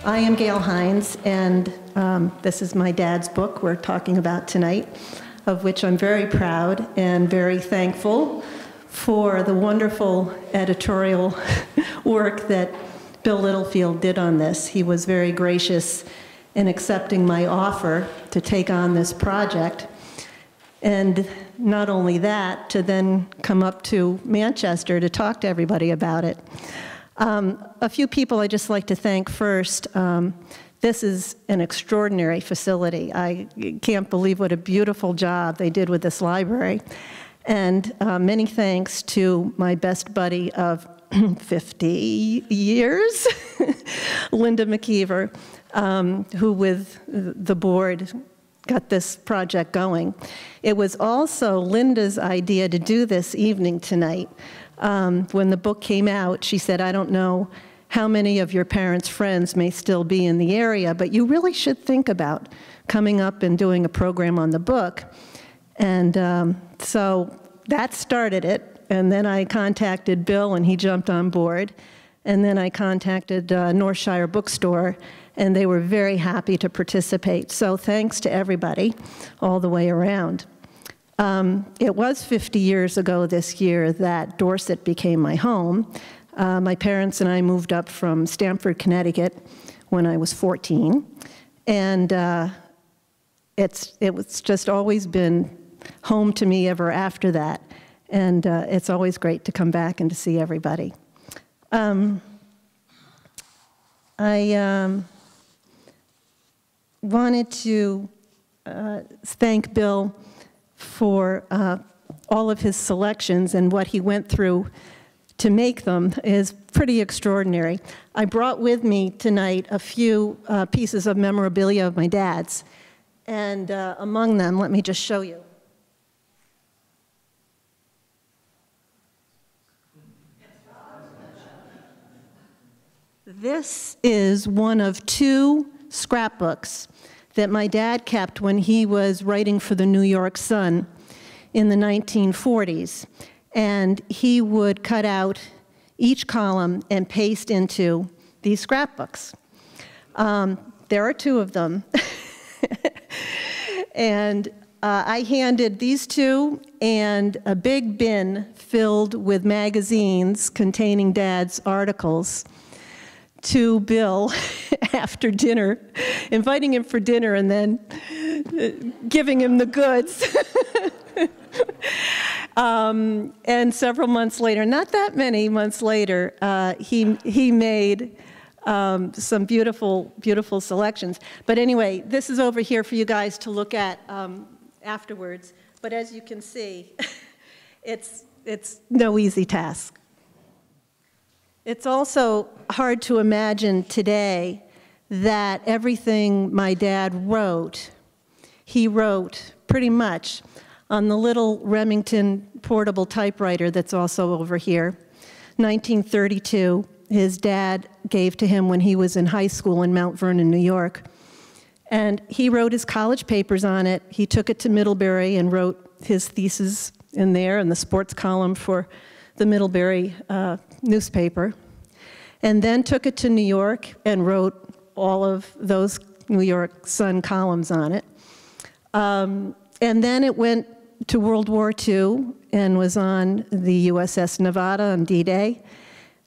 I am Gail Heinz, and this is my dad's book we're talking about tonight, of which I'm very proud and very thankful for the wonderful editorial work that Bill Littlefield did on this. He was very gracious in accepting my offer to take on this project. And not only that, to then come up to Manchester to talk to everybody about it. A few people I'd just like to thank first. This is an extraordinary facility. I can't believe what a beautiful job they did with this library. And many thanks to my best buddy of 50 years, Linda McKeever, who with the board got this project going. It was also Linda's idea to do this evening tonight. When the book came out, she said, I don't know how many of your parents' friends may still be in the area, but you really should think about coming up and doing a program on the book. And so that started it. And then I contacted Bill, and he jumped on board. And then I contacted Northshire Bookstore, and they were very happy to participate. So thanks to everybody all the way around. It was 50 years ago this year that Dorset became my home. My parents and I moved up from Stamford, Connecticut when I was 14. And it was just always been home to me ever after that. And it's always great to come back and to see everybody. I wanted to thank Bill for all of his selections, and what he went through to make them is pretty extraordinary. I brought with me tonight a few pieces of memorabilia of my dad's, and among them, let me just show you. This is one of two scrapbooks that my dad kept when he was writing for the New York Sun in the 1940s. And he would cut out each column and paste into these scrapbooks. There are two of them. And I handed these two and a big bin filled with magazines containing Dad's articles to Bill after dinner, inviting him for dinner and then giving him the goods. And several months later, not that many months later, he made some beautiful, beautiful selections. But anyway, this is over here for you guys to look at afterwards. But as you can see, it's no easy task. It's also hard to imagine today that everything my dad wrote, he wrote pretty much on the little Remington portable typewriter that's also over here. 1932, his dad gave to him when he was in high school in Mount Vernon, New York. And he wrote his college papers on it. He took it to Middlebury and wrote his thesis in there in the sports column for the Middlebury newspaper, and then took it to New York and wrote all of those New York Sun columns on it. And then it went to World War II and was on the USS Nevada on D-Day.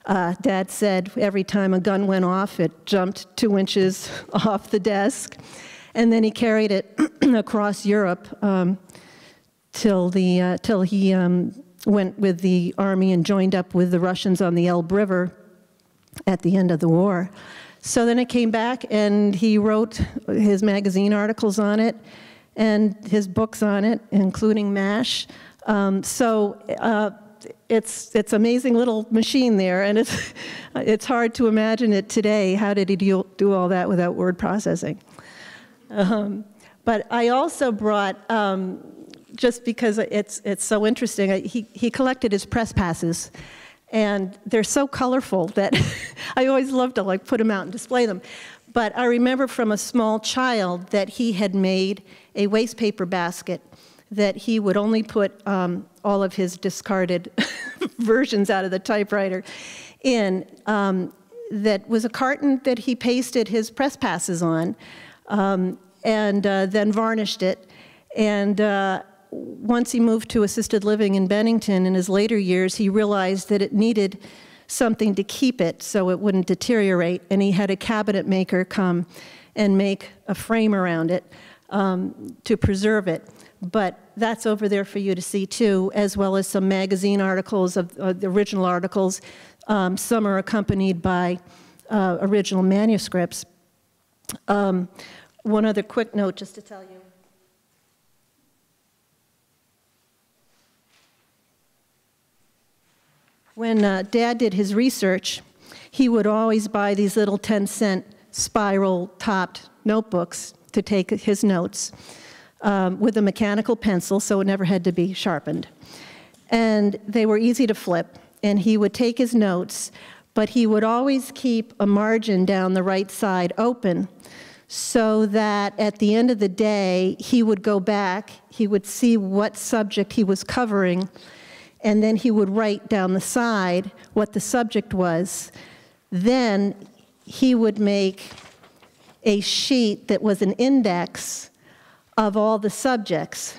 Dad said every time a gun went off, it jumped 2 inches off the desk. And then he carried it across Europe till he went with the Army and joined up with the Russians on the Elbe River at the end of the war. So then it came back, and he wrote his magazine articles on it and his books on it, including MASH. It's amazing little machine there, and it's hard to imagine it today. How did he do all that without word processing? But I also brought, just because it's so interesting, he collected his press passes, and they're so colorful that I always love to like put them out and display them. But I remember from a small child that he had made a waste paper basket that he would only put all of his discarded versions out of the typewriter in. that was a carton that he pasted his press passes on, and then varnished it. And once he moved to assisted living in Bennington in his later years, he realized that it needed something to keep it so it wouldn't deteriorate, and he had a cabinet maker come and make a frame around it to preserve it. But that's over there for you to see too, as well as some magazine articles of the original articles. Some are accompanied by original manuscripts. One other quick note just to tell you. When Dad did his research, he would always buy these little 10-cent spiral-topped notebooks to take his notes with a mechanical pencil, so it never had to be sharpened. And they were easy to flip, and he would take his notes, but he would always keep a margin down the right side open so that at the end of the day, he would go back, he would see what subject he was covering, and then he would write down the side what the subject was. Then he would make a sheet that was an index of all the subjects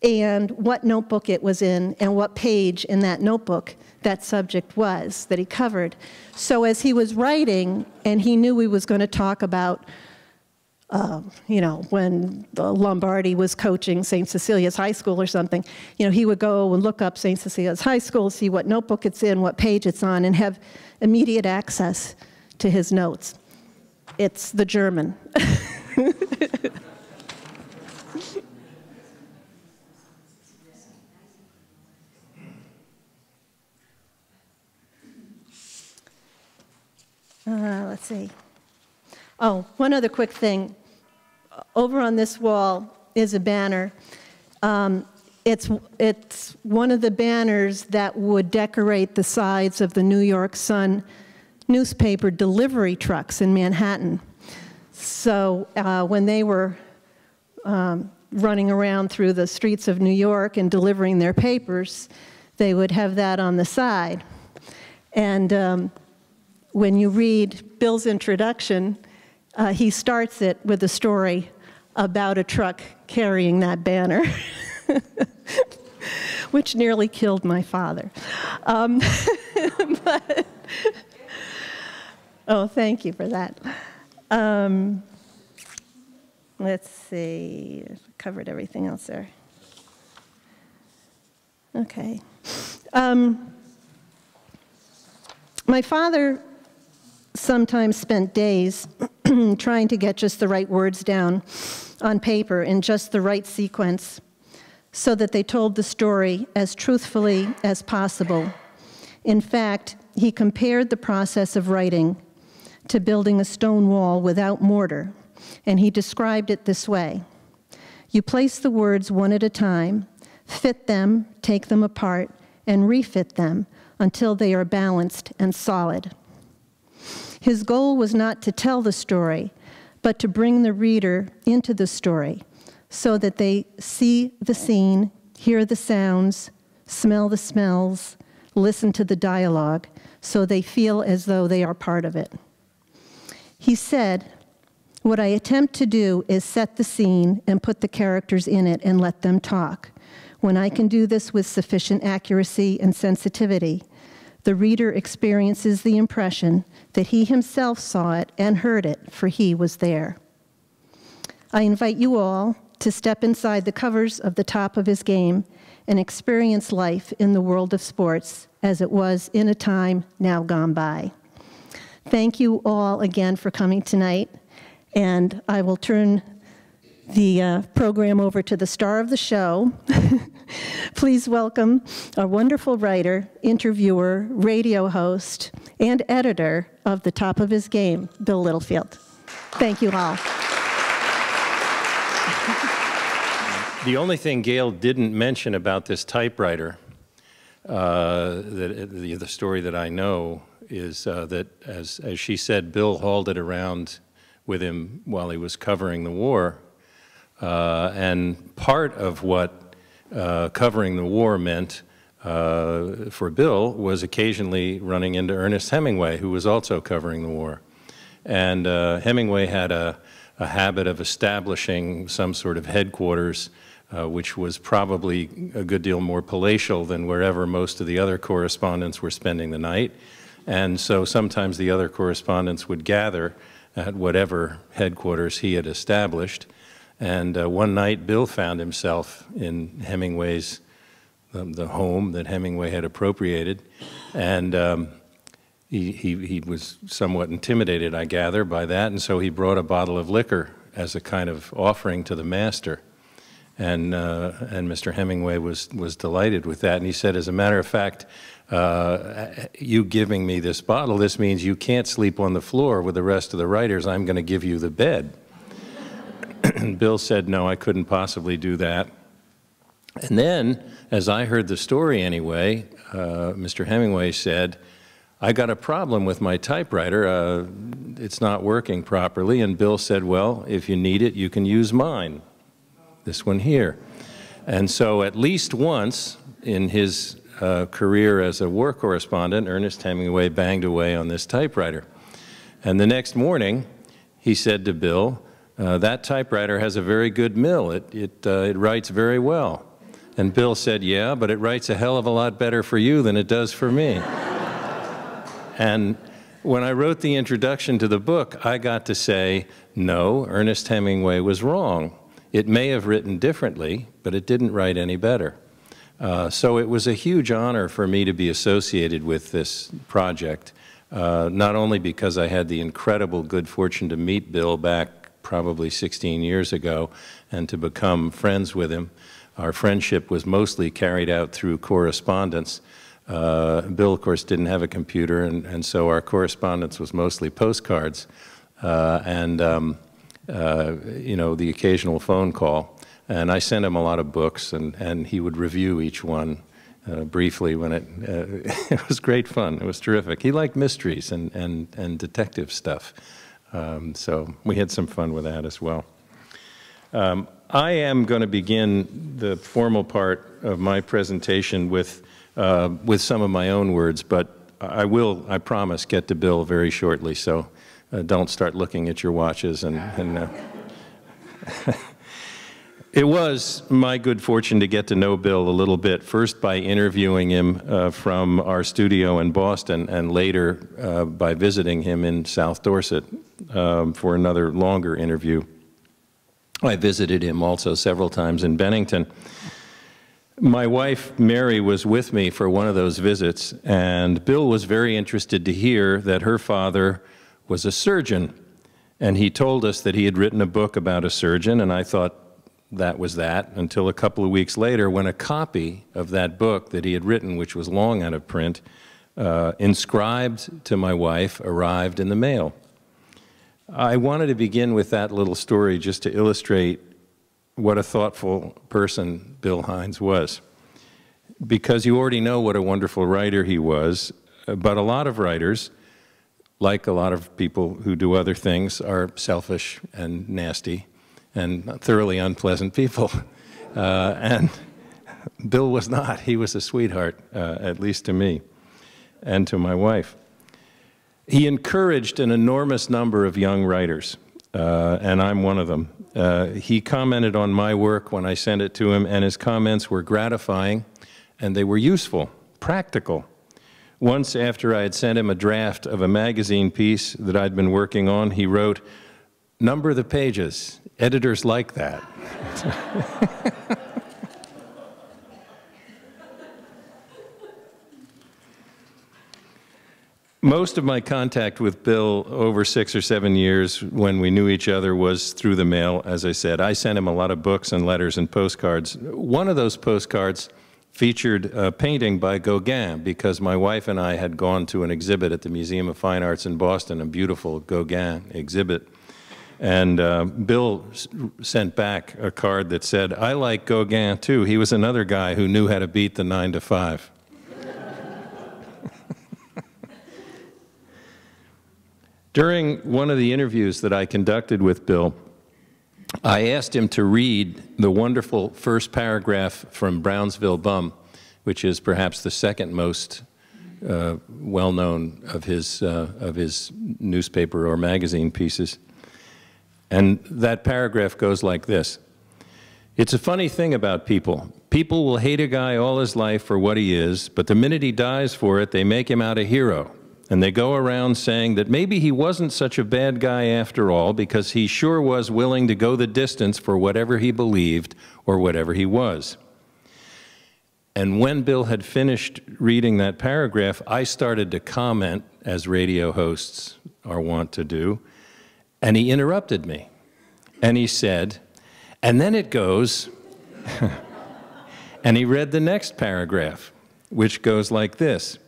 and what notebook it was in and what page in that notebook that subject was that he covered. So as he was writing, and he knew he was going to talk about you know, when Lombardi was coaching St. Cecilia's High School or something, you know, he would go and look up St. Cecilia's High School, see what notebook it's in, what page it's on, and have immediate access to his notes. It's the German. Let's see. Oh, one other quick thing. Over on this wall is a banner. It's one of the banners that would decorate the sides of the New York Sun newspaper delivery trucks in Manhattan. So when they were running around through the streets of New York and delivering their papers, they would have that on the side. And when you read Bill's introduction, he starts it with a story about a truck carrying that banner, which nearly killed my father. But, oh, thank you for that. Let's see, I covered everything else there. Okay. My father sometimes spent days trying to get just the right words down on paper in just the right sequence so that they told the story as truthfully as possible. In fact, he compared the process of writing to building a stone wall without mortar, and he described it this way. You place the words one at a time, fit them, take them apart, and refit them until they are balanced and solid. His goal was not to tell the story, but to bring the reader into the story so that they see the scene, hear the sounds, smell the smells, listen to the dialogue, so they feel as though they are part of it. He said, "What I attempt to do is set the scene and put the characters in it and let them talk. When I can do this with sufficient accuracy and sensitivity, the reader experiences the impression that he himself saw it and heard it, for he was there." I invite you all to step inside the covers of the top of his game and experience life in the world of sports as it was in a time now gone by. Thank you all again for coming tonight, and I will turn the program over to the star of the show. Please welcome a wonderful writer, interviewer, radio host, and editor of The Top of His Game, Bill Littlefield. Thank you all. The only thing Gail didn't mention about this typewriter, the story that I know, is that, as she said, Bill hauled it around with him while he was covering the war. And part of what covering the war meant for Bill was occasionally running into Ernest Hemingway, who was also covering the war. And Hemingway had a habit of establishing some sort of headquarters, which was probably a good deal more palatial than wherever most of the other correspondents were spending the night. And so sometimes the other correspondents would gather at whatever headquarters he had established. And one night, Bill found himself in Hemingway's, the home that Hemingway had appropriated. And he was somewhat intimidated, I gather, by that. And so he brought a bottle of liquor as a kind of offering to the master. And Mr. Hemingway was delighted with that. And he said, as a matter of fact, you giving me this bottle, this means you can't sleep on the floor with the rest of the writers. I'm going to give you the bed. And Bill said, no, I couldn't possibly do that. And then, as I heard the story anyway, Mr. Hemingway said, I got a problem with my typewriter. It's not working properly. And Bill said, well, if you need it, you can use mine, this one here. And so at least once in his career as a war correspondent, Ernest Hemingway banged away on this typewriter. And the next morning, he said to Bill, that typewriter has a very good mill. It writes very well. And Bill said, yeah, but it writes a hell of a lot better for you than it does for me. And when I wrote the introduction to the book, I got to say, no, Ernest Hemingway was wrong. It may have written differently, but it didn't write any better. So it was a huge honor for me to be associated with this project, not only because I had the incredible good fortune to meet Bill back probably 16 years ago and to become friends with him. Our friendship was mostly carried out through correspondence. Bill, of course, didn't have a computer, and so our correspondence was mostly postcards and you know, the occasional phone call. And I sent him a lot of books, and he would review each one briefly when it was great fun. It was terrific. He liked mysteries and detective stuff. So we had some fun with that as well. I am going to begin the formal part of my presentation with some of my own words, but I will, I promise, get to Bill very shortly, so don't start looking at your watches. It was my good fortune to get to know Bill a little bit, first by interviewing him from our studio in Boston, and later by visiting him in South Dorset for another longer interview. I visited him also several times in Bennington. My wife, Mary, was with me for one of those visits, and Bill was very interested to hear that her father was a surgeon. And he told us that he had written a book about a surgeon, and I thought that was that, until a couple of weeks later when a copy of that book that he had written, which was long out of print, inscribed to my wife, arrived in the mail. I wanted to begin with that little story just to illustrate what a thoughtful person Bill Heinz was. Because you already know what a wonderful writer he was, but a lot of writers, like a lot of people who do other things, are selfish and nasty and thoroughly unpleasant people. And Bill was not. He was a sweetheart, at least to me and to my wife. He encouraged an enormous number of young writers, and I'm one of them. He commented on my work when I sent it to him, and his comments were gratifying, and they were useful, practical. Once, after I had sent him a draft of a magazine piece that I'd been working on, he wrote, "Number the pages. Editors like that." Most of my contact with Bill over 6 or 7 years when we knew each other was through the mail, as I said. I sent him a lot of books and letters and postcards. One of those postcards featured a painting by Gauguin, because my wife and I had gone to an exhibit at the Museum of Fine Arts in Boston, a beautiful Gauguin exhibit. And Bill sent back a card that said, "I like Gauguin too. He was another guy who knew how to beat the 9 to 5. During one of the interviews that I conducted with Bill, I asked him to read the wonderful first paragraph from Brownsville Bum, which is perhaps the second most well-known of his newspaper or magazine pieces. And that paragraph goes like this. It's a funny thing about people. People will hate a guy all his life for what he is, but the minute he dies for it, they make him out a hero. And they go around saying that maybe he wasn't such a bad guy after all, because he sure was willing to go the distance for whatever he believed or whatever he was. And when Bill had finished reading that paragraph, I started to comment, as radio hosts are wont to do, and he interrupted me. And he said, and then it goes, and he read the next paragraph, which goes like this.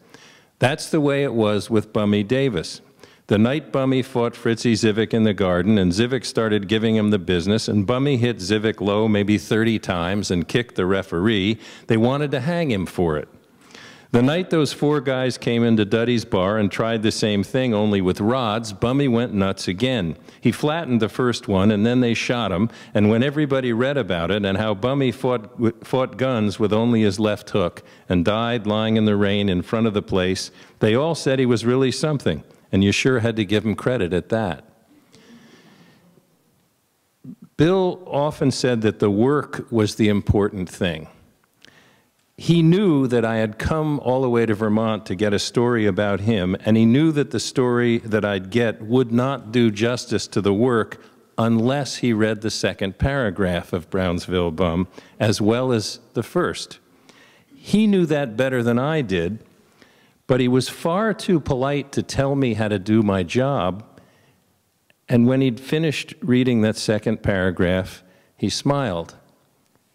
That's the way it was with Bummy Davis. The night Bummy fought Fritzy Zivik in the garden, and Zivik started giving him the business, and Bummy hit Zivik low maybe 30 times and kicked the referee, they wanted to hang him for it. The night those 4 guys came into Duddy's bar and tried the same thing, only with rods, Bummy went nuts again. He flattened the first one, and then they shot him, and when everybody read about it and how Bummy fought guns with only his left hook and died lying in the rain in front of the place, they all said he was really something, and you sure had to give him credit at that. Bill often said that the work was the important thing. He knew that I had come all the way to Vermont to get a story about him, and he knew that the story that I'd get would not do justice to the work unless he read the second paragraph of Brownsville Bum, as well as the first. He knew that better than I did, but he was far too polite to tell me how to do my job, and when he'd finished reading that second paragraph, he smiled,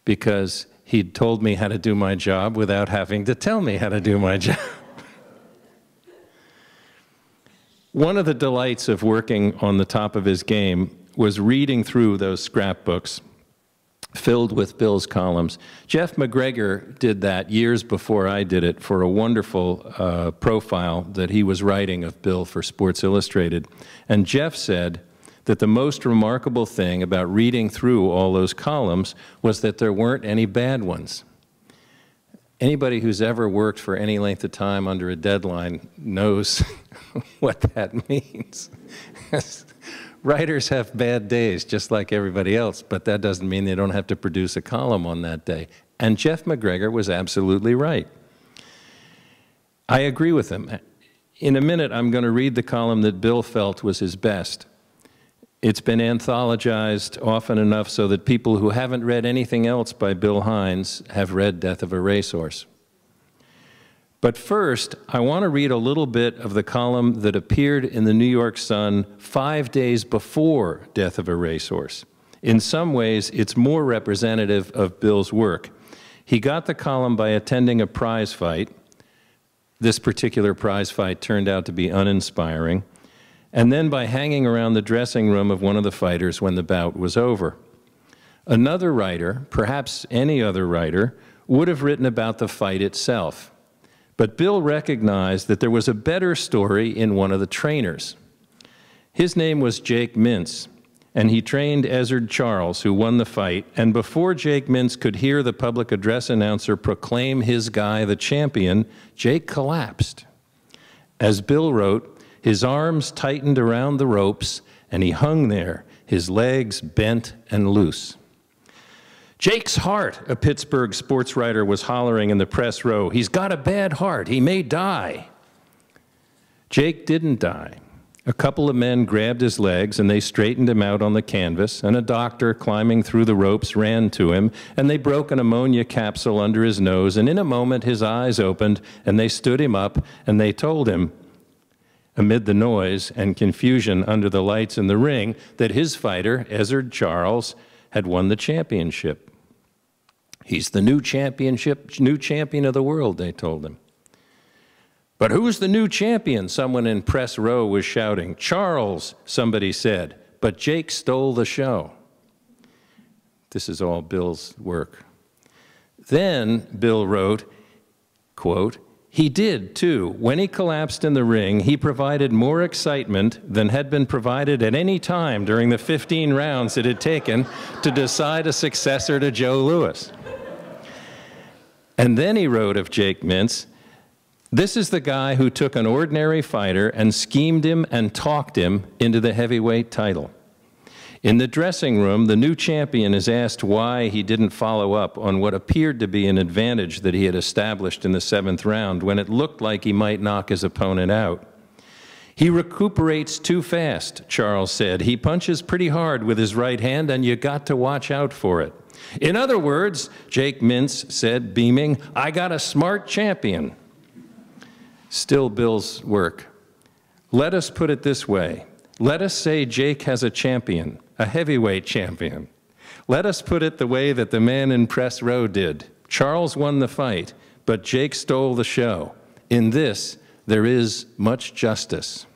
because he'd told me how to do my job without having to tell me how to do my job. One of the delights of working on the top of his game was reading through those scrapbooks filled with Bill's columns. Jeff McGregor did that years before I did it for a wonderful profile that he was writing of Bill for Sports Illustrated. And Jeff said that the most remarkable thing about reading through all those columns was that there weren't any bad ones. Anybody who's ever worked for any length of time under a deadline knows what that means. Writers have bad days, just like everybody else, but that doesn't mean they don't have to produce a column on that day. And Jeff McGregor was absolutely right. I agree with him. In a minute, I'm going to read the column that Bill felt was his best. It's been anthologized often enough so that people who haven't read anything else by Bill Heinz have read Death of a Racehorse. But first, I want to read a little bit of the column that appeared in the New York Sun 5 days before Death of a Racehorse. In some ways, it's more representative of Bill's work. He got the column by attending a prize fight. This particular prize fight turned out to be uninspiring. And then by hanging around the dressing room of one of the fighters when the bout was over. Another writer, perhaps any other writer, would have written about the fight itself. But Bill recognized that there was a better story in one of the trainers. His name was Jake Mintz, and he trained Ezzard Charles, who won the fight, and before Jake Mintz could hear the public address announcer proclaim his guy the champion, Jake collapsed. As Bill wrote, his arms tightened around the ropes, and he hung there, his legs bent and loose. Jake's heart, a Pittsburgh sports writer was hollering in the press row. He's got a bad heart. He may die. Jake didn't die. A couple of men grabbed his legs, and they straightened him out on the canvas, and a doctor climbing through the ropes ran to him, and they broke an ammonia capsule under his nose, and in a moment his eyes opened, and they stood him up, and they told him, amid the noise and confusion under the lights in the ring, that his fighter, Ezzard Charles, had won the championship. He's the new champion of the world, they told him. But who's the new champion? Someone in press row was shouting. Charles, somebody said, but Jake stole the show. This is all Bill's work. Then Bill wrote, quote, he did, too. When he collapsed in the ring, he provided more excitement than had been provided at any time during the 15 rounds it had taken to decide a successor to Joe Louis. And then he wrote of Jake Mintz, "This is the guy who took an ordinary fighter and schemed him and talked him into the heavyweight title. In the dressing room, the new champion is asked why he didn't follow up on what appeared to be an advantage that he had established in the 7th round when it looked like he might knock his opponent out. He recuperates too fast," Charles said. "He punches pretty hard with his right hand, and you got to watch out for it. In other words," Jake Mintz said, beaming, "I got a smart champion." Still Bill's work. "Let us put it this way. Let us say Jake has a champion, a heavyweight champion. Let us put it the way that the man in Press Row did. Charles won the fight, but Jake stole the show. In this, there is much justice."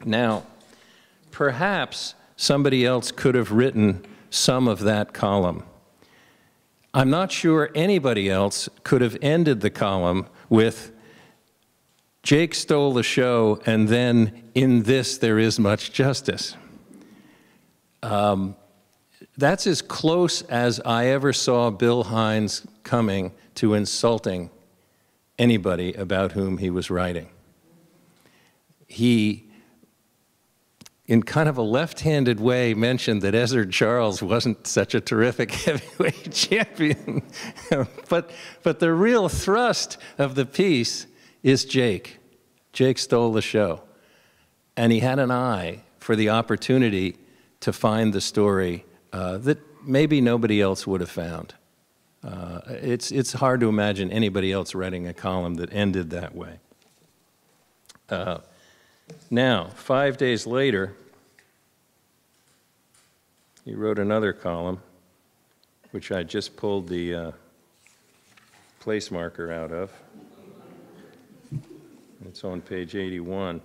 Now, perhaps somebody else could have written some of that column. I'm not sure anybody else could have ended the column with "Jake stole the show, and then in this there is much justice." That's as close as I ever saw Bill Heinz coming to insulting anybody about whom he was writing. He, in kind of a left-handed way, mentioned that Ezzard Charles wasn't such a terrific heavyweight champion. but the real thrust of the piece is Jake. Jake stole the show. And he had an eye for the opportunity to find the story that maybe nobody else would have found. It's hard to imagine anybody else writing a column that ended that way. Now, 5 days later, he wrote another column, which I just pulled the place marker out of. It's on page 81.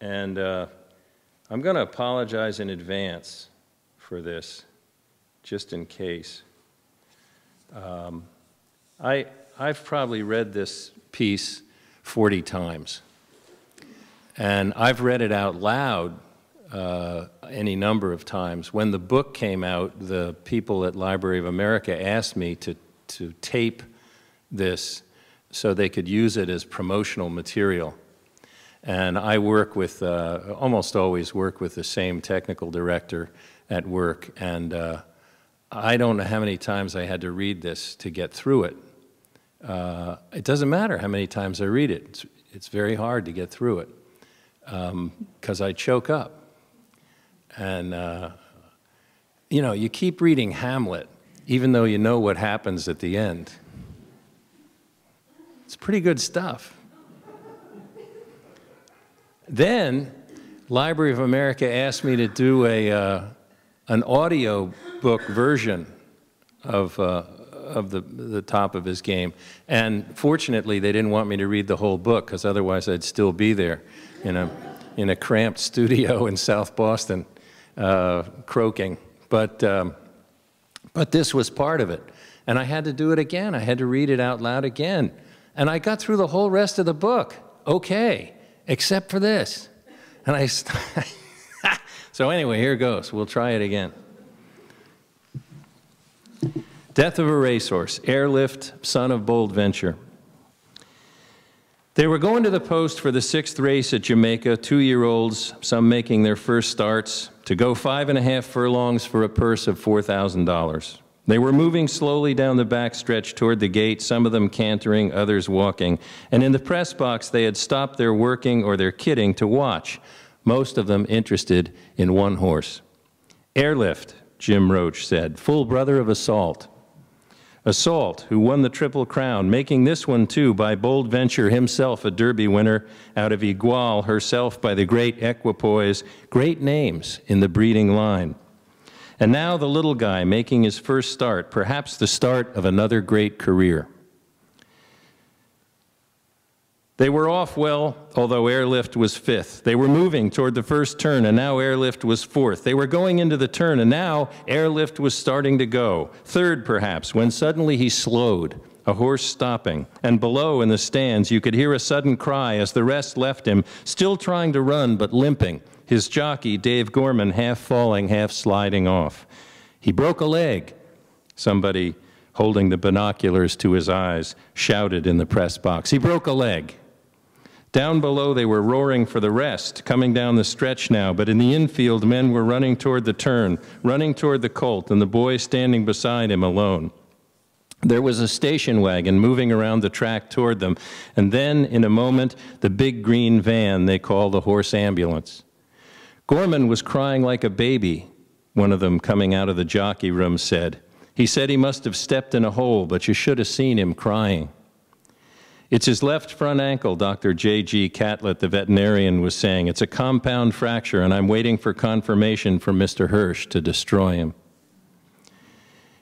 And I'm going to apologize in advance for this, just in case. I've probably read this piece 40 times. And I've read it out loud any number of times. When the book came out, the people at Library of America asked me to tape this so they could use it as promotional material. And I work with, almost always work with the same technical director at work. And I don't know how many times I had to read this to get through it. It doesn't matter how many times I read it. It's very hard to get through it. Because I choke up. And, you know, you keep reading Hamlet, even though you know what happens at the end. It's pretty good stuff. Then, Library of America asked me to do an audio book version of the top of his game. And fortunately, they didn't want me to read the whole book, because otherwise I'd still be there in a cramped studio in South Boston, croaking. But this was part of it. And I had to do it again. I had to read it out loud again. And I got through the whole rest of the book, okay, except for this. And so anyway, here goes. We'll try it again. Death of a Racehorse, Airlift, son of Bold Venture. They were going to the post for the 6th race at Jamaica, 2-year-olds, some making their first starts, to go 5.5 furlongs for a purse of $4,000. They were moving slowly down the back stretch toward the gate, some of them cantering, others walking. And in the press box, they had stopped their working or their kidding to watch, most of them interested in one horse. Airlift, Jim Roach said, full brother of Assault. Assault, who won the Triple Crown, making this one, too, by Bold Venture, himself a Derby winner, out of Igual, herself by the great Equipoise, great names in the breeding line. And now the little guy making his first start, perhaps the start of another great career. They were off well, although Airlift was 5th. They were moving toward the first turn, and now Airlift was 4th. They were going into the turn, and now Airlift was starting to go. 3rd, perhaps, when suddenly he slowed, a horse stopping. And below in the stands, you could hear a sudden cry as the rest left him, still trying to run but limping. His jockey, Dave Gorman, half falling, half sliding off. He broke a leg, somebody holding the binoculars to his eyes, shouted in the press box, "He broke a leg." Down below, they were roaring for the rest, coming down the stretch now, but in the infield, men were running toward the turn, running toward the colt, and the boy standing beside him alone. There was a station wagon moving around the track toward them, and then, in a moment, the big green van they call the horse ambulance. Gorman was crying like a baby, one of them coming out of the jockey room said. He said he must have stepped in a hole, but you should have seen him crying. It's his left front ankle, Dr. J.G. Catlett, the veterinarian, was saying. It's a compound fracture, and I'm waiting for confirmation from Mr. Hirsch to destroy him.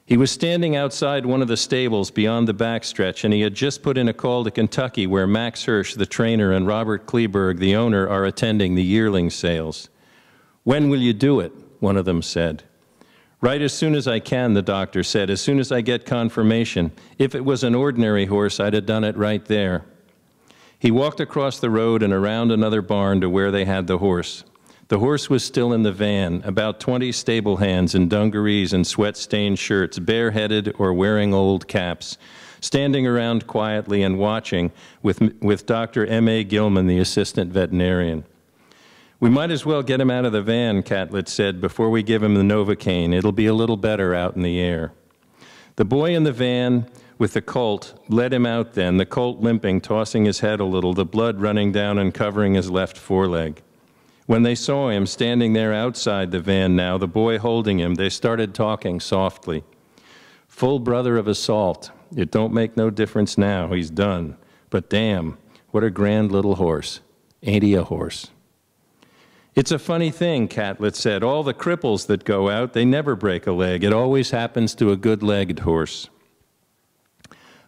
He was standing outside one of the stables beyond the backstretch, and he had just put in a call to Kentucky, where Max Hirsch, the trainer, and Robert Kleberg, the owner, are attending the yearling sales. "When will you do it?" one of them said. "Right as soon as I can," the doctor said, "as soon as I get confirmation. If it was an ordinary horse, I'd have done it right there." He walked across the road and around another barn to where they had the horse. The horse was still in the van, about 20 stable hands in dungarees and sweat-stained shirts, bareheaded or wearing old caps, standing around quietly and watching with Dr. M.A. Gilman, the assistant veterinarian. "We might as well get him out of the van," Catlett said, "before we give him the Novocaine. It'll be a little better out in the air." The boy in the van with the colt led him out then, the colt limping, tossing his head a little, the blood running down and covering his left foreleg. When they saw him standing there outside the van now, the boy holding him, they started talking softly. "Full brother of assault. It don't make no difference now. He's done. But damn, what a grand little horse. Ain't he a horse?" "It's a funny thing," Catlett said. "All the cripples that go out, they never break a leg. It always happens to a good-legged horse."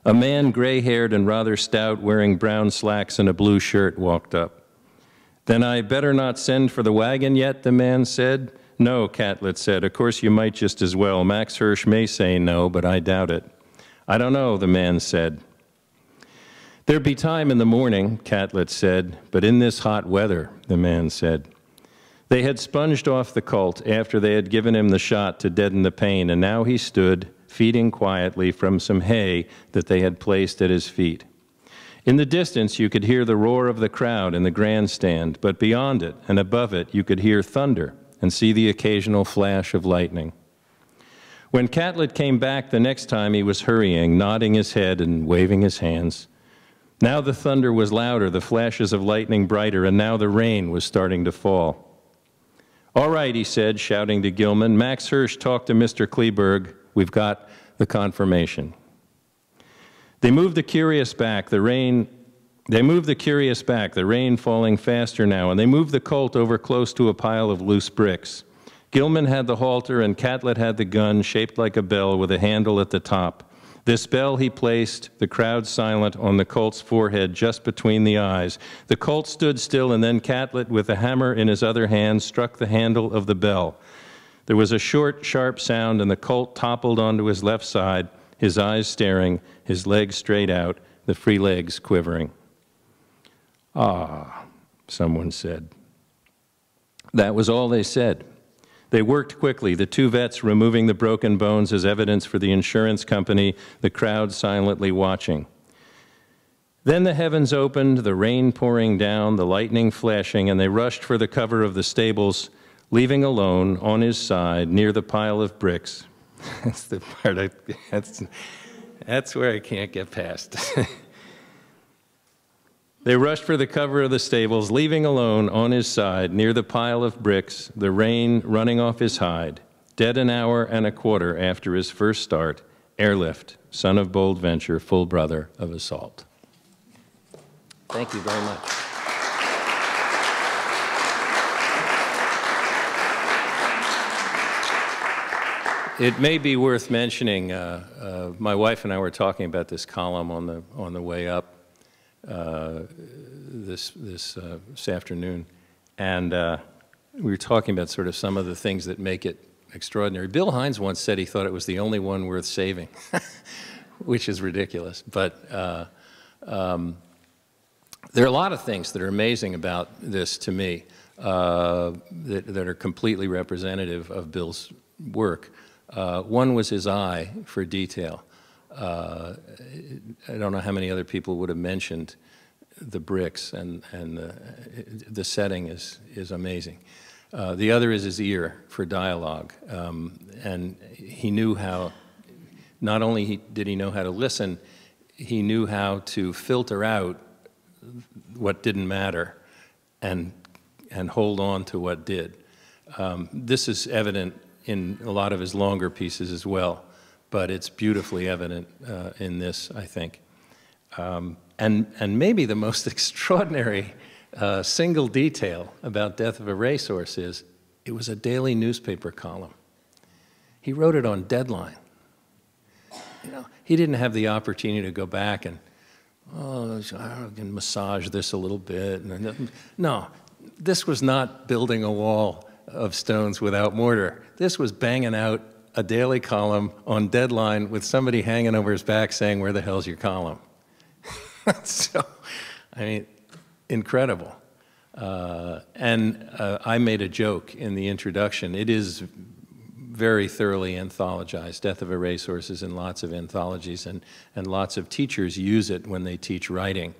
A man, gray-haired and rather stout, wearing brown slacks and a blue shirt, walked up. "Then I better not send for the wagon yet?" the man said. "No," Catlett said. "Of course you might just as well. Max Hirsch may say no, but I doubt it." "I don't know," the man said. "There'd be time in the morning," Catlett said, "but in this hot weather," the man said. They had sponged off the colt after they had given him the shot to deaden the pain, and now he stood, feeding quietly from some hay that they had placed at his feet. In the distance, you could hear the roar of the crowd in the grandstand, but beyond it and above it, you could hear thunder and see the occasional flash of lightning. When Catlett came back the next time, he was hurrying, nodding his head and waving his hands. Now the thunder was louder, the flashes of lightning brighter, and now the rain was starting to fall. "All right," he said, shouting to Gilman. "Max Hirsch talked to Mr. Kleberg. We've got the confirmation." They moved the curious back, the rain falling faster now, and they moved the colt over close to a pile of loose bricks. Gilman had the halter and Catlett had the gun shaped like a bell with a handle at the top. This bell he placed, the crowd silent, on the colt's forehead just between the eyes. The colt stood still, and then Catlett, with a hammer in his other hand, struck the handle of the bell. There was a short, sharp sound, and the colt toppled onto his left side, his eyes staring, his legs straight out, the free legs quivering. "Ah," someone said. That was all they said. They worked quickly, the two vets removing the broken bones as evidence for the insurance company, the crowd silently watching. Then the heavens opened, the rain pouring down, the lightning flashing, and they rushed for the cover of the stables, leaving alone, on his side, near the pile of bricks. That's the part that's where I can't get past. They rushed for the cover of the stables, leaving alone on his side, near the pile of bricks, the rain running off his hide, dead an hour and a quarter after his first start, Airlift, son of Bold Venture, full brother of Assault. Thank you very much. It may be worth mentioning, my wife and I were talking about this column on the way up this afternoon, and we were talking about sort of some of the things that make it extraordinary. Bill Heinz once said he thought it was the only one worth saving, which is ridiculous. But there are a lot of things that are amazing about this to me that are completely representative of Bill's work. One was his eye for detail. I don't know how many other people would have mentioned the bricks, and the setting is amazing. The other is his ear for dialogue, and he knew how, not only did he know how to listen, he knew how to filter out what didn't matter and hold on to what did. This is evident in a lot of his longer pieces as well, but it's beautifully evident in this, I think. And maybe the most extraordinary single detail about Death of a Racehorse is it was a daily newspaper column. He wrote it on deadline. You know, he didn't have the opportunity to go back and, oh, I can massage this a little bit. No, this was not building a wall of stones without mortar. This was banging out a daily column on deadline with somebody hanging over his back saying, where the hell's your column? So, I mean, incredible. I made a joke in the introduction. It is very thoroughly anthologized. Death of a Racehorse is in lots of anthologies, and lots of teachers use it when they teach writing.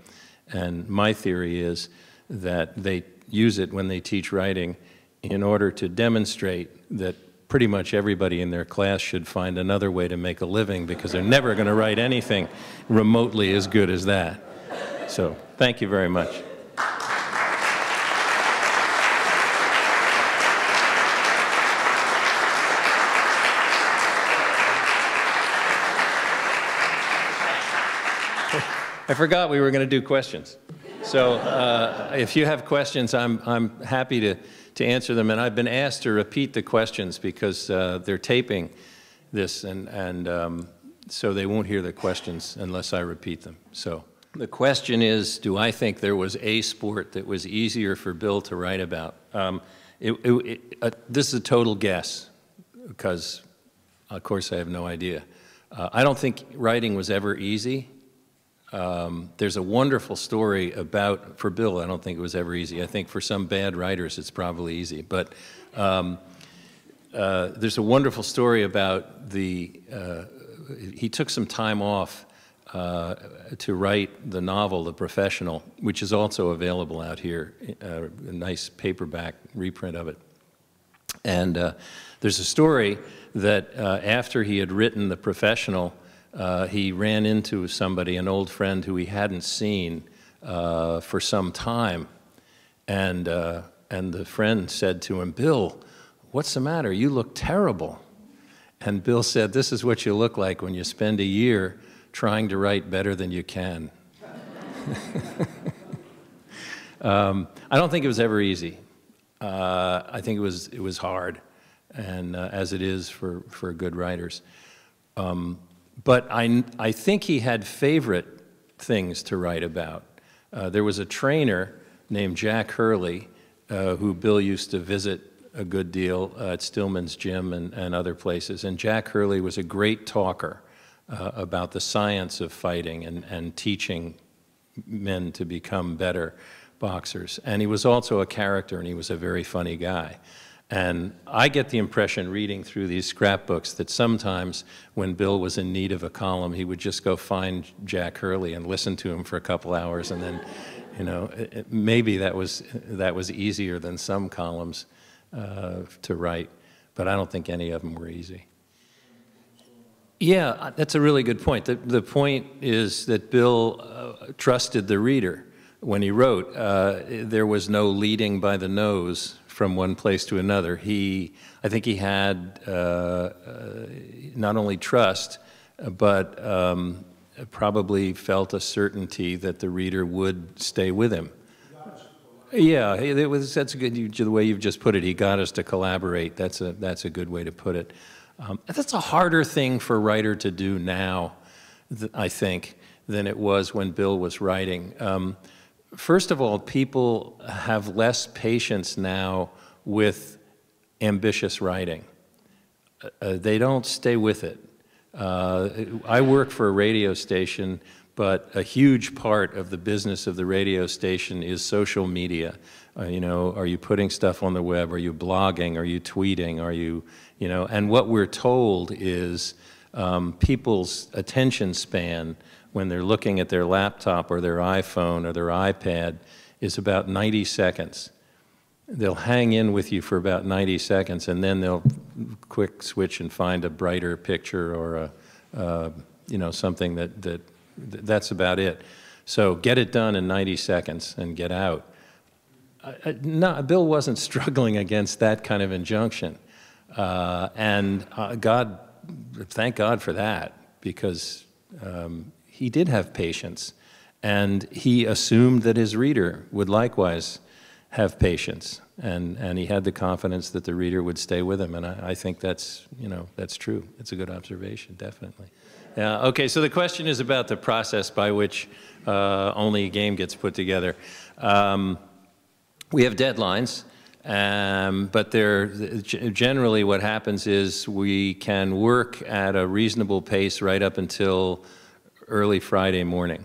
And my theory is that they use it when they teach writing in order to demonstrate that pretty much everybody in their class should find another way to make a living, because they're never going to write anything remotely as good as that. So, thank you very much. I forgot we were going to do questions. So if you have questions, I'm happy to answer them. And I've been asked to repeat the questions because they're taping this, and so they won't hear the questions unless I repeat them. So the question is, do I think there was a sport that was easier for Bill to write about? This is a total guess, because, of course, I have no idea. I don't think writing was ever easy. There's a wonderful story about, for Bill, I don't think it was ever easy. I think for some bad writers it's probably easy. But there's a wonderful story about he took some time off to write the novel, The Professional, which is also available out here, a nice paperback reprint of it. And there's a story that after he had written The Professional, he ran into somebody, an old friend who he hadn't seen for some time, and the friend said to him, "Bill, what's the matter? You look terrible." And Bill said, "This is what you look like when you spend a year trying to write better than you can." I don't think it was ever easy. I think it was hard, and as it is for good writers. But I think he had favorite things to write about. There was a trainer named Jack Hurley who Bill used to visit a good deal at Stillman's Gym and other places. And Jack Hurley was a great talker about the science of fighting and teaching men to become better boxers. And he was also a character, and he was a very funny guy. And I get the impression, reading through these scrapbooks, that sometimes when Bill was in need of a column, he would just go find Jack Hurley and listen to him for a couple hours, and then, you know, maybe that was easier than some columns to write, but I don't think any of them were easy. Yeah, that's a really good point. The point is that Bill trusted the reader when he wrote. There was no leading by the nose from one place to another. I think he had not only trust, but probably felt a certainty that the reader would stay with him. Yeah, that's a good, the way you've just put it. He got us to collaborate. That's a good way to put it. That's a harder thing for a writer to do now, I think, than it was when Bill was writing. First of all, people have less patience now with ambitious writing. They don't stay with it. I work for a radio station, but a huge part of the business of the radio station is social media. You know, are you putting stuff on the web? Are you blogging? Are you tweeting? Are you, you know, and what we're told is People's attention span when they're looking at their laptop or their iPhone or their iPad is about 90 seconds. They'll hang in with you for about 90 seconds, and then they'll quick switch and find a brighter picture or you know, something that's about it. So get it done in 90 seconds and get out. No, Bill wasn't struggling against that kind of injunction. And thank God for that, because he did have patience, and he assumed that his reader would likewise have patience, and he had the confidence that the reader would stay with him, and I think that's, you know, that's true. It's a good observation, definitely. Okay, so the question is about the process by which only a game gets put together. We have deadlines, but generally what happens is we can work at a reasonable pace right up until early Friday morning.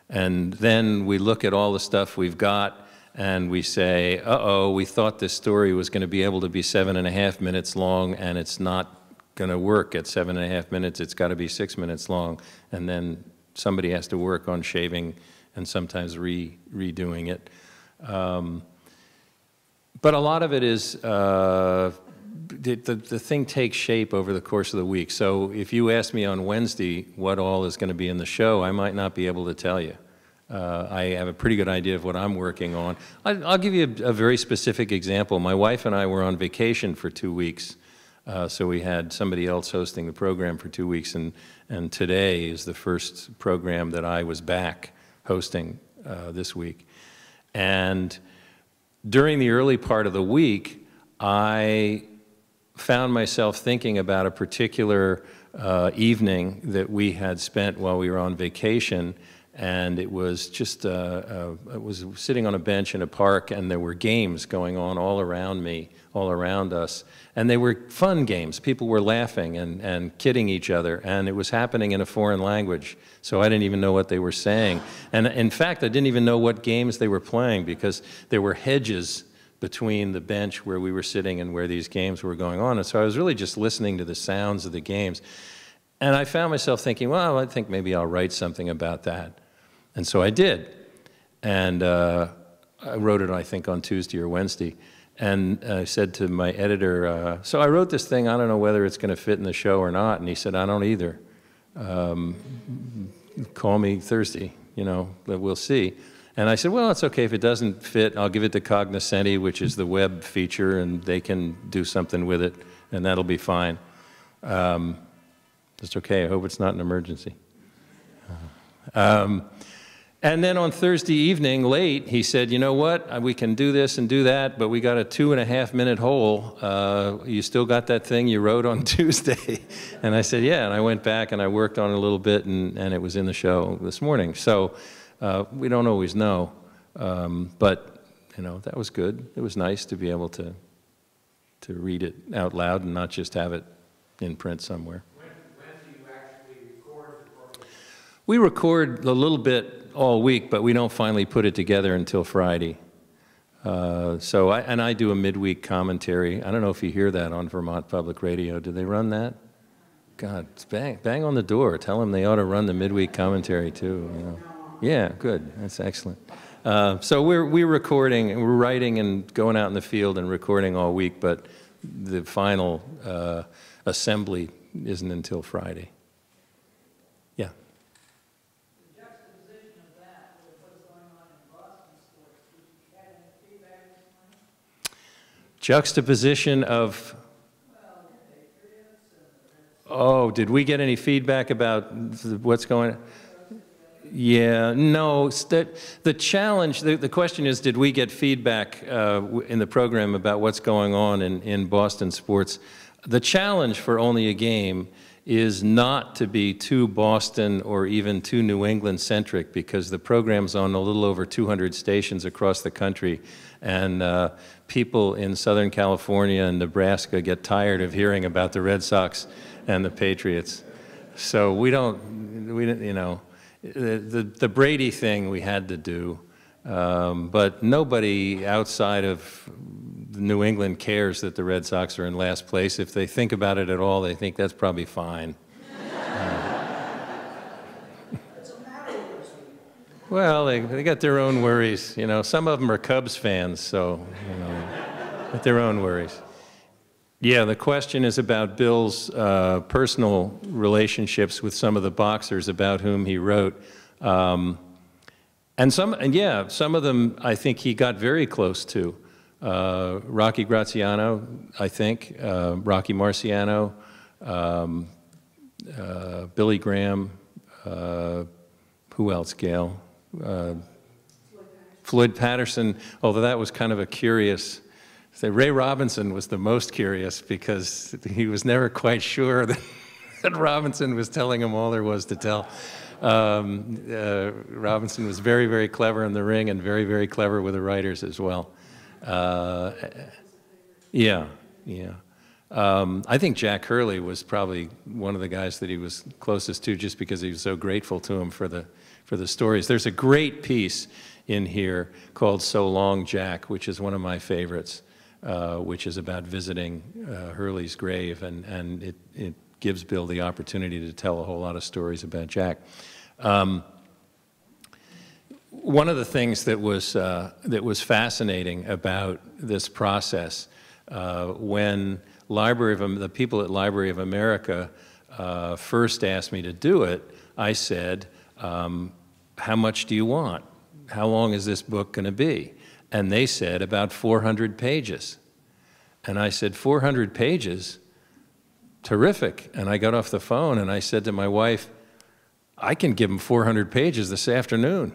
And then we look at all the stuff we've got and we say, uh-oh, we thought this story was going to be able to be 7.5 minutes long, and it's not going to work at 7.5 minutes. It's got to be 6 minutes long. And then somebody has to work on shaving and sometimes redoing it. But a lot of it is, the thing takes shape over the course of the week. So if you ask me on Wednesday what all is going to be in the show, I might not be able to tell you. I have a pretty good idea of what I'm working on. I'll give you a very specific example. My wife and I were on vacation for 2 weeks. So we had somebody else hosting the program for 2 weeks, and today is the first program that I was back hosting this week. And during the early part of the week, I found myself thinking about a particular evening that we had spent while we were on vacation, and it was just, I was sitting on a bench in a park, and there were games going on all around me, all around us, and they were fun games. People were laughing and kidding each other, and it was happening in a foreign language, so I didn't even know what they were saying. And in fact, I didn't even know what games they were playing, because there were hedges between the bench where we were sitting and where these games were going on, and so I was really just listening to the sounds of the games. And I found myself thinking, well, I think maybe I'll write something about that. And so I did, and I wrote it, I think, on Tuesday or Wednesday, and I said to my editor, so I wrote this thing, I don't know whether it's going to fit in the show or not, and he said, I don't either. Call me Thursday, you know, we'll see. And I said, well, it's okay, if it doesn't fit, I'll give it to Cognoscenti, which is the web feature, and they can do something with it, and that'll be fine. It's okay, I hope it's not an emergency. And then on Thursday evening, late, he said, you know what, we can do this and do that, but we got a 2.5-minute hole. You still got that thing you wrote on Tuesday? And I said, yeah, and I went back and I worked on it a little bit, and it was in the show this morning. So we don't always know, but you know, that was good. It was nice to be able to read it out loud and not just have it in print somewhere. When do you actually record the program? We record a little bit all week, but we don't finally put it together until Friday. So I do a midweek commentary. I don't know if you hear that on Vermont Public Radio. Do they run that? God, it's bang on the door. Tell them they ought to run the midweek commentary too. You know. Yeah, good. That's excellent. So we're recording, and we're writing and going out in the field and recording all week, but the final assembly isn't until Friday. Yeah. The juxtaposition of that with what's going on in Boston sports, did you have any feedback this morning? Juxtaposition of... Well, the Patriots and Oh, did we get any feedback about what's going on? Yeah, no. The challenge, the question is, did we get feedback in the program about what's going on in Boston sports? The challenge for Only a Game is not to be too Boston or even too New England centric, because the program's on a little over 200 stations across the country, and people in Southern California and Nebraska get tired of hearing about the Red Sox and the Patriots. So we don't, you know, the Brady thing we had to do, but nobody outside of New England cares that the Red Sox are in last place. If they think about it at all, they think that's probably fine. Well, they got their own worries. You know, some of them are Cubs fans, so, you know, got their own worries. Yeah, the question is about Bill's personal relationships with some of the boxers about whom he wrote. Yeah, some of them I think he got very close to. Rocky Graziano, I think, Rocky Marciano, Billy Graham, who else, Gail? Floyd Patterson, although that was kind of a curious, Ray Robinson was the most curious because he was never quite sure that Robinson was telling him all there was to tell. Robinson was very, very clever in the ring and very, very clever with the writers as well. Yeah. I think Jack Hurley was probably one of the guys that he was closest to just because he was so grateful to him for the stories. There's a great piece in here called So Long, Jack, which is one of my favorites, which is about visiting Hurley's grave, and it gives Bill the opportunity to tell a whole lot of stories about Jack. One of the things that was fascinating about this process, when the people at Library of America first asked me to do it, I said, how much do you want? How long is this book going to be? And they said about 400 pages. And I said, 400 pages? Terrific. And I got off the phone and I said to my wife, I can give them 400 pages this afternoon.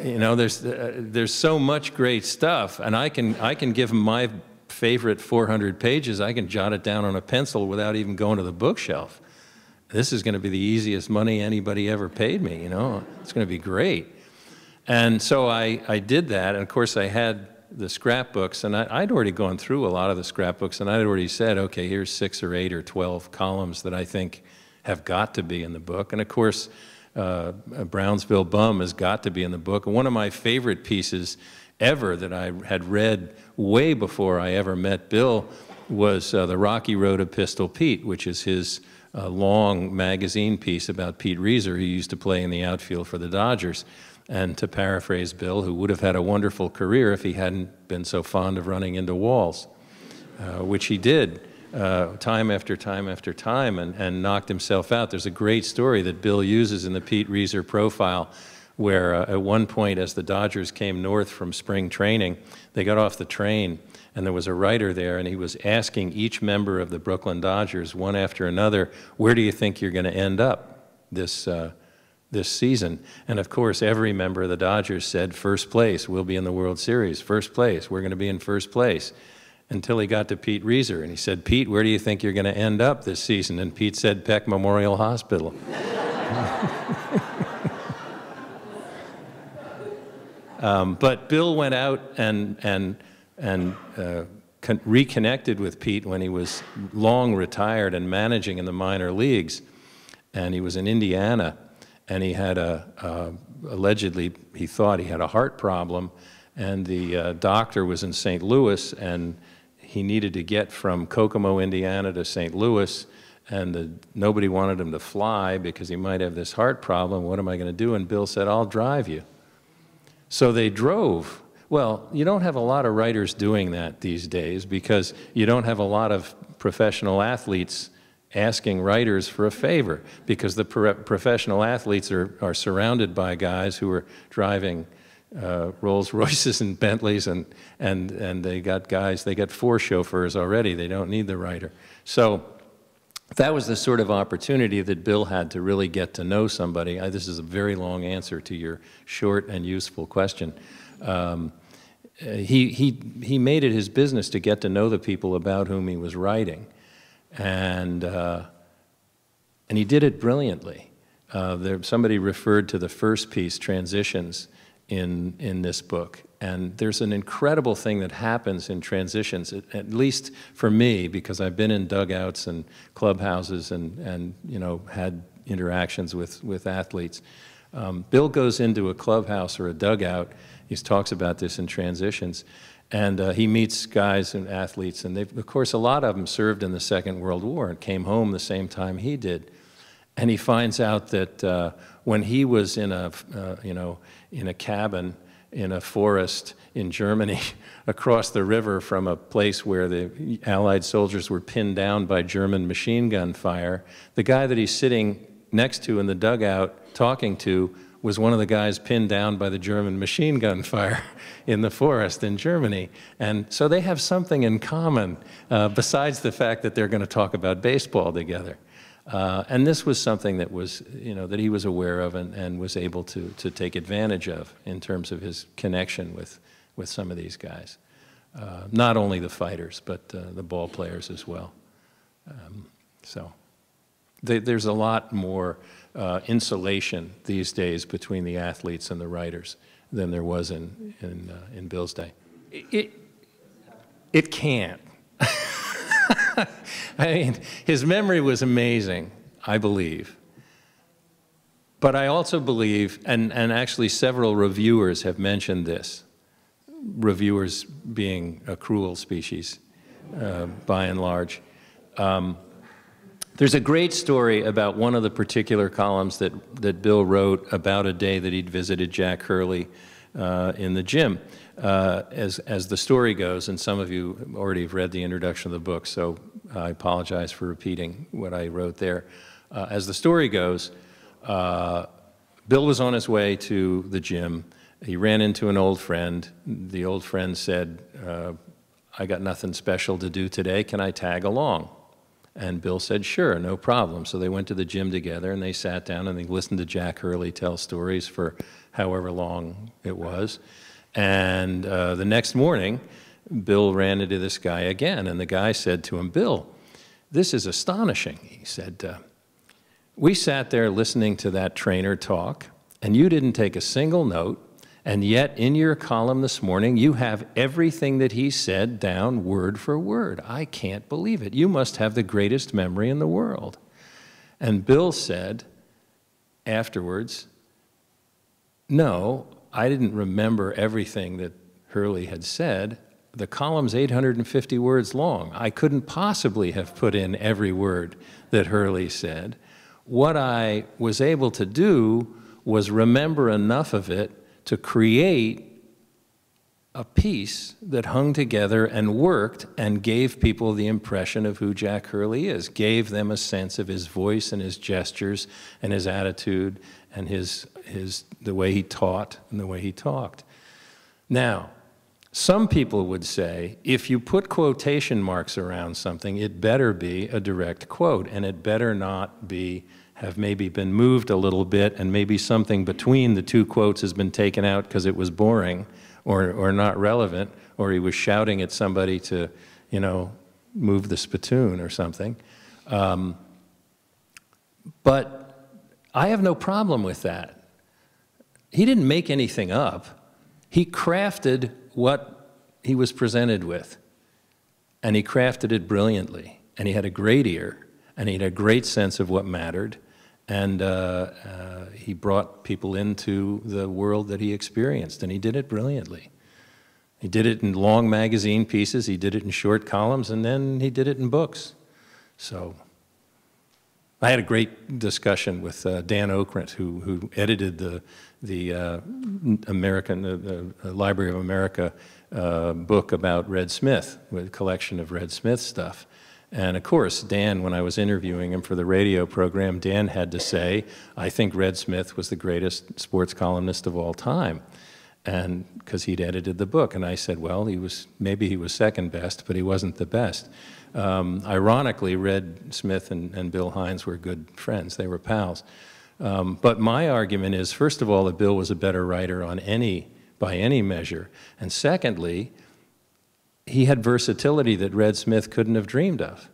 You know, there's so much great stuff, and I can give them my favorite 400 pages. I can jot it down on a pencil without even going to the bookshelf. This is going to be the easiest money anybody ever paid me, you know. It's going to be great. And so I did that, and of course I had the scrapbooks, and I'd already gone through a lot of the scrapbooks, and I'd already said, okay, here's 6 or 8 or 12 columns that I think have got to be in the book. And of course, a Brownsville Bum has got to be in the book. And one of my favorite pieces ever that I had read way before I ever met Bill was The Rocky Road of Pistol Pete, which is his long magazine piece about Pete Reiser, who used to play in the outfield for the Dodgers. And to paraphrase Bill, who would have had a wonderful career if he hadn't been so fond of running into walls, which he did. Time after time after time, and knocked himself out. There's a great story that Bill uses in the Pete Reiser profile where at one point as the Dodgers came north from spring training, they got off the train and there was a writer there and he was asking each member of the Brooklyn Dodgers one after another, where do you think you're going to end up this season? And of course every member of the Dodgers said, first place, we'll be in the World Series. First place, we're going to be in first place. Until he got to Pete Reiser, and he said, Pete, where do you think you're going to end up this season? And Pete said, Peck Memorial Hospital. But Bill went out and reconnected with Pete when he was long retired and managing in the minor leagues. And he was in Indiana, and he had allegedly, he thought he had a heart problem, and the doctor was in St. Louis, and he needed to get from Kokomo, Indiana to St. Louis, and nobody wanted him to fly because he might have this heart problem. What am I going to do? And Bill said, I'll drive you. So they drove. Well, you don't have a lot of writers doing that these days because you don't have a lot of professional athletes asking writers for a favor because the professional athletes are surrounded by guys who are driving Rolls Royces and Bentleys, and they got guys, they got 4 chauffeurs already. They don't need the writer. So that was the sort of opportunity that Bill had to really get to know somebody. This is a very long answer to your short and useful question. He made it his business to get to know the people about whom he was writing, and he did it brilliantly. Somebody referred to the first piece, Transitions, in this book, and there's an incredible thing that happens in transitions, at least for me, because I've been in dugouts and clubhouses and you know, had interactions with athletes. Bill goes into a clubhouse or a dugout, he talks about this in Transitions, and he meets guys and athletes, and of course a lot of them served in the Second World War and came home the same time he did. And he finds out that when he was in a, in a cabin in a forest in Germany across the river from a place where the Allied soldiers were pinned down by German machine gun fire, the guy that he's sitting next to in the dugout talking to was one of the guys pinned down by the German machine gun fire in the forest in Germany. And so they have something in common besides the fact that they're going to talk about baseball together. And this was something that was, that he was aware of and was able to take advantage of in terms of his connection with some of these guys. Not only the fighters, but the ball players as well. There's a lot more insulation these days between the athletes and the writers than there was in Bill's day. It can't. I mean, his memory was amazing, I believe. But I also believe, and actually several reviewers have mentioned this, reviewers being a cruel species, by and large. There's a great story about one of the particular columns that Bill wrote about a day that he'd visited Jack Hurley in the gym. As the story goes, and some of you already have read the introduction of the book, so I apologize for repeating what I wrote there. As the story goes, Bill was on his way to the gym. He ran into an old friend. The old friend said, I got nothing special to do today. Can I tag along? And Bill said, sure, no problem. So they went to the gym together, and they sat down, and they listened to Jack Hurley tell stories for however long it was. And the next morning, Bill ran into this guy again, and the guy said to him, Bill, this is astonishing. He said, we sat there listening to that trainer talk, and you didn't take a single note, and yet in your column this morning, you have everything that he said down word for word. I can't believe it. You must have the greatest memory in the world. And Bill said afterwards, no, I didn't remember everything that Hurley had said. The column's 850 words long. I couldn't possibly have put in every word that Hurley said. What I was able to do was remember enough of it to create a piece that hung together and worked and gave people the impression of who Jack Hurley is, gave them a sense of his voice and his gestures and his attitude and the way he taught and the way he talked. Now, some people would say, if you put quotation marks around something, it better be a direct quote, and it better not have maybe been moved a little bit, and maybe something between the two quotes has been taken out because it was boring or not relevant, or he was shouting at somebody to, move the spittoon or something. But I have no problem with that. He didn't make anything up. He crafted what he was presented with, and he crafted it brilliantly, and he had a great ear, and he had a great sense of what mattered, and he brought people into the world that he experienced, and he did it brilliantly. He did it in long magazine pieces, he did it in short columns, and then he did it in books. So I had a great discussion with Dan Okrent, who edited the Library of America book about Red Smith, a collection of Red Smith stuff. And of course, Dan, when I was interviewing him for the radio program, Dan had to say, I think Red Smith was the greatest sports columnist of all time, and because he'd edited the book. And I said, well, maybe he was second best, but he wasn't the best. Ironically, Red Smith and Bill Heinz were good friends. They were pals. But my argument is, first of all, that Bill was a better writer by any measure. And secondly, he had versatility that Red Smith couldn't have dreamed of.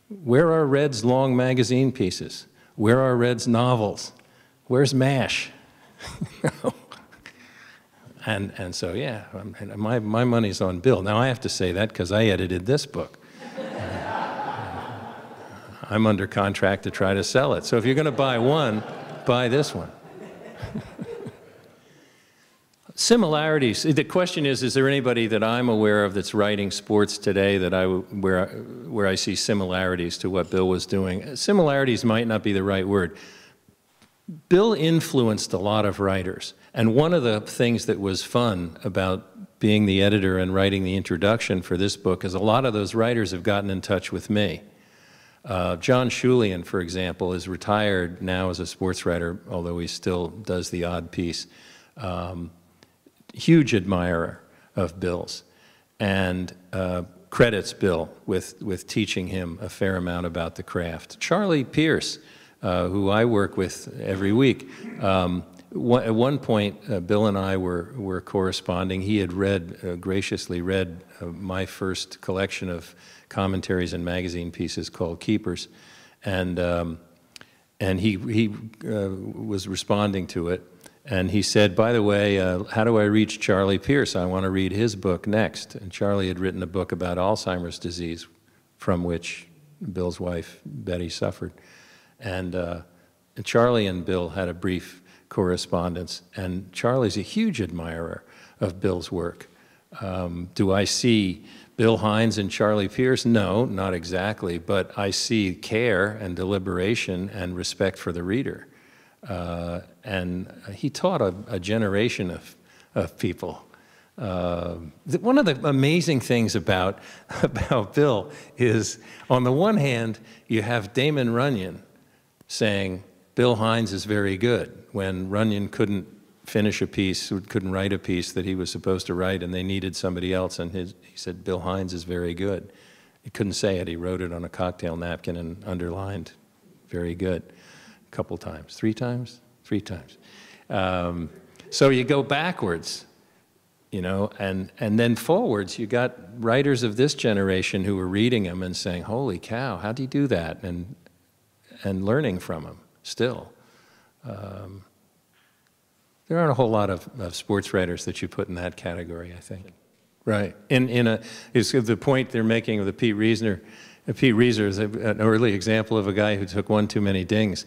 Where are Red's long magazine pieces? Where are Red's novels? Where's MASH? And so, yeah, my money's on Bill. Now, I have to say that because I edited this book. I'm under contract to try to sell it. So if you're going to buy one, buy this one. Similarities. The question is there anybody that I'm aware of that's writing sports today that where I see similarities to what Bill was doing? Similarities might not be the right word. Bill influenced a lot of writers, and one of the things that was fun about being the editor and writing the introduction for this book is a lot of those writers have gotten in touch with me. John Schulian, for example, is retired now as a sports writer, although he still does the odd piece. Huge admirer of Bill's, and credits Bill with teaching him a fair amount about the craft. Charlie Pierce, who I work with every week, at one point Bill and I were corresponding. He had graciously read my first collection of commentaries and magazine pieces called Keepers, and he was responding to it. And he said, by the way, how do I reach Charlie Pierce? I want to read his book next. And Charlie had written a book about Alzheimer's disease, from which Bill's wife, Betty, suffered. And Charlie and Bill had a brief correspondence. And Charlie's a huge admirer of Bill's work. Do I see Bill Heinz and Charlie Pierce? No, not exactly. But I see care and deliberation and respect for the reader. And he taught a generation of people. One of the amazing things about Bill is, on the one hand, you have Damon Runyon saying, Bill Heinz is very good, when Runyon couldn't finish a piece, couldn't write a piece that he was supposed to write, and they needed somebody else, and he said, Bill Heinz is very good. He couldn't say it. He wrote it on a cocktail napkin and underlined, very good. Couple times, 3 times, 3 times. So you go backwards, you know, and then forwards. You got writers of this generation who were reading him and saying, "Holy cow, how'd he do that?" and learning from him still. There aren't a whole lot of sports writers that you put in that category, I think. Right. Is the point they're making of the Pete Reaser. Pete Reaser is an early example of a guy who took one too many dings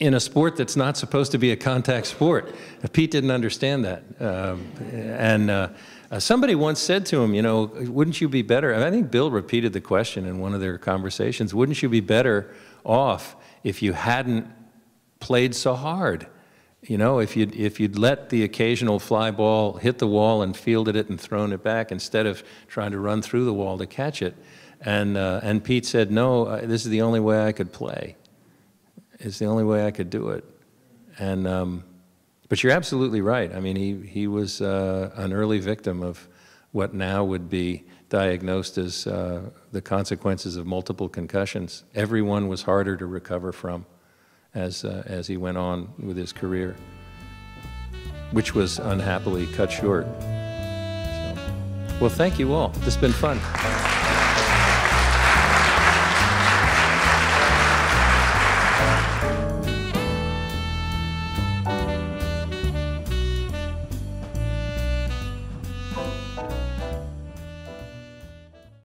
in a sport that's not supposed to be a contact sport. Pete didn't understand that. Somebody once said to him, you know, wouldn't you be better? I think Bill repeated the question in one of their conversations. Wouldn't you be better off if you hadn't played so hard? You know, if you'd let the occasional fly ball hit the wall and fielded it and thrown it back instead of trying to run through the wall to catch it. And Pete said, no, this is the only way I could play. It's the only way I could do it. But you're absolutely right. I mean, he was an early victim of what now would be diagnosed as the consequences of multiple concussions. Every one was harder to recover from as he went on with his career, which was unhappily cut short. So, well, thank you all. This has been fun.